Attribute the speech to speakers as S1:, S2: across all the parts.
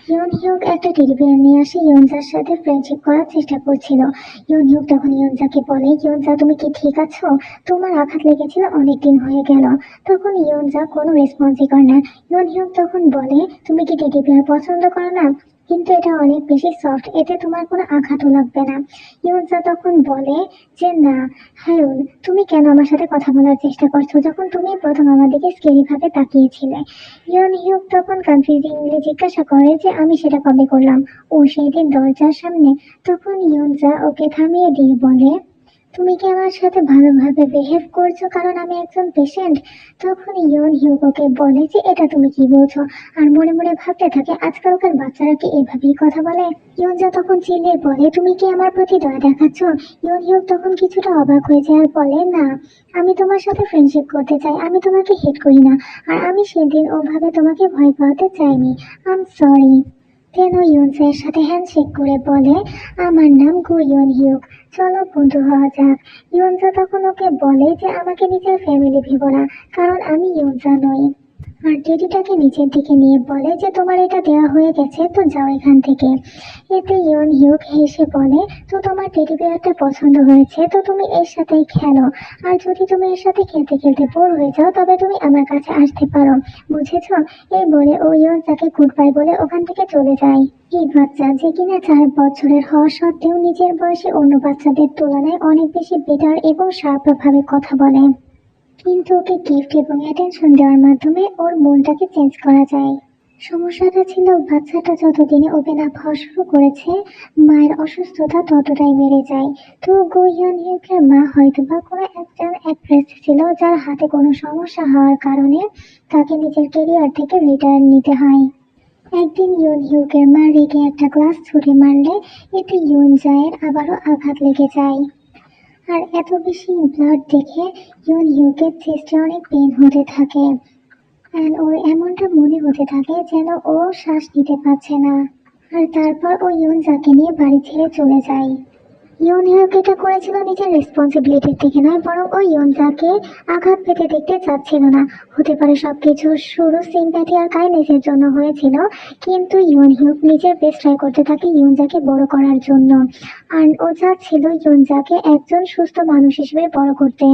S1: ইয়ন হিউক একটা teddy bear নিয়ে আসে ইয়নজার সাথে ফ্রেন্ডশিপ করার চেষ্টা করছিল। ইয়ন হিউক তখন ইয়নজাকে বলে, ইয়নজা তুমি কি ঠিক আছো? তোমার আঘাত লেগেছিল, অনেকদিন হয়ে গেল। তখন ইয়নজা কোনো রেসপন্সই করে না। ইয়ন হিউক তখন বলে, তুমি কি টেডি বিয়ার পছন্দ করো না? কিন্তু এটা অনেক বেশি সফট, এতে তোমার কোনো আঘাতও লাগবে না। ইয়নজা তখন বলে যে না হায়ুন, তুমি কেন আমার সাথে কথা বলার চেষ্টা করছো যখন তুমি প্রথম আমার দিকে স্কেরি ভাবে তাকিয়েছিলে? ইয়ন হিউক তখন কনফিউজিংলি জিজ্ঞাসা করে যে আমি সেটা কবে করলাম? ও সেই দিন দরজার সামনে। তখন ইয়নজা ওকে থামিয়ে দিয়ে বলে, তুমি কি আমার সাথে ভালোভাবে বিহেভ করছো কারণ আমি একজন পেশেন্ট? তখন ইয়ন হিউক ওকে বলে যে এটা তুমি কি বলছো, আর মনে মনে ভাবতে থাকে আজকালকার বাচ্চারা কি এভাবেই কথা বলে। ইয়নজা তখন চিল্লিয়ে বলে, তুমি কি আমার প্রতি দয়া দেখাচ্ছ? ইয়ন হিউক তখন কিছুটা অবাক হয়ে যায় আর বলে, না, আমি তোমার সাথে ফ্রেন্ডশিপ করতে চাই, আমি তোমাকে হেট করি না, আর আমি সেদিন ওভাবে তোমাকে ভয় পাওয়াতে চাইনি। আম সরি। দেন ও ইয়নজার সাথে হ্যান্ডশেক করে বলে, আমার নাম গু ইয়ন হিউক, চলো বন্ধু হওয়া যাক। ইয়নজা তখন ওকে বলে যে আমাকে নিজের ফ্যামিলি ভেবো না, কারণ আমি ইয়নজা নই। আর টেডিটাকে নিচের দিকে নিয়ে বলে যে তোমার এটা দেওয়া হয়ে গেছে, তো যাও এখান থেকে। এতে ইয়ন হিউক হেসে বলে, তো তোমার টেডি বিয়ারটা পছন্দ হয়েছে, তো তুমি এর সাথেই খেলো। আর যদি তুমি এর সাথে খেলতে খেলতে বোর হয়ে যাও তবে তুমি আমার কাছে আসতে পারো, বুঝেছো? এই বলে ও ইয়নজাকে গুড বাই বলে ওখান থেকে চলে যায়। এই বাচ্চা, যে কিনা 4 বছরের হওয়া সত্ত্বেও নিজের বয়সে অন্য বাচ্চাদের তুলনায় অনেক বেশি বেটার এবং শার্প ভাবে কথা বলে, কিন্তু ওকে গিফট এবং অ্যাটেনশন দেওয়ার মাধ্যমে ওর মনটাকে চেঞ্জ করা যায়। সমস্যাটা ছিল বাচ্চাটা যতদিনে ওপেন আপ হওয়া শুরু করেছে, মায়ের অসুস্থতা ততটাই বেড়ে যায়। তো গো ইয়ন হিউকের মা হয়তোবা কোনো একজন অ্যাক্ট্রেস ছিল যার হাতে কোনো সমস্যা হওয়ার কারণে তাকে নিজের কেরিয়ার থেকে রিটায়ার নিতে হয়। একদিন ইয়ন হিউকের মা রেগে একটা গ্লাস ছুঁড়ে মারলে এতে ইয়ন জায়ের আবারও আঘাত লেগে যায়। আর এত বেশি ব্লাড দেখে ইয়ন হিউকের চেস্টে অনেক পেন হতে থাকে, অ্যান্ড ওর এমনটা মনে হতে থাকে যেন ও শ্বাস নিতে পারছে না। আর তারপর ও ইয়নজাকে নিয়ে বাড়ি ছেড়ে চলে যায়। ইয়ন হিউক এটা করেছিল নিজের রেসপন্সিবিলিটির থেকে নয়, বরং ও ইয়নজাকে আঘাত পেতে দেখতে চাচ্ছিল না। হতে পারে সবকিছুর শুরু সিম্প্যাথি আর কাইন্ডনেসের জন্য হয়েছিল, কিন্তু ইয়ন হিউক নিজের বেস্ট ট্রাই করতে থাকে ইয়নজাকে বড় করার জন্য। আর ও চাচ্ছিল ইয়নজাকে একজন সুস্থ মানুষ হিসেবে বড় করতে,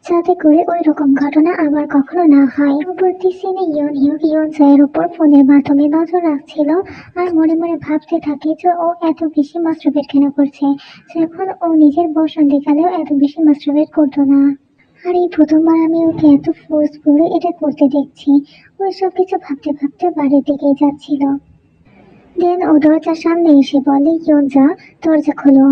S1: যাতে করে ওই রকম ঘটনা আবার কখনো না হয়। পরবর্তী সিনে ইয়ন হিউক ইয়নজায়ের উপর ফোনের মাধ্যমে নজর রাখছিল আর মনে মনে ভাবতে থাকে যে ও এত বেশি মাস্টারবেট কেন করছে, যখন ও নিজের বসন্তীকালেও এত বেশি মাস্টারবেট করতো না। আর এই প্রথমবার আমি ওকে এত ফোর্সফুলি এটা করতে দেখছি। ওই সব কিছু ভাবতে ভাবতে বাড়ির দিকে যাচ্ছিল। দেন ও দরজার সামনে এসে বলে, ইয়নজা দরজা খোলো।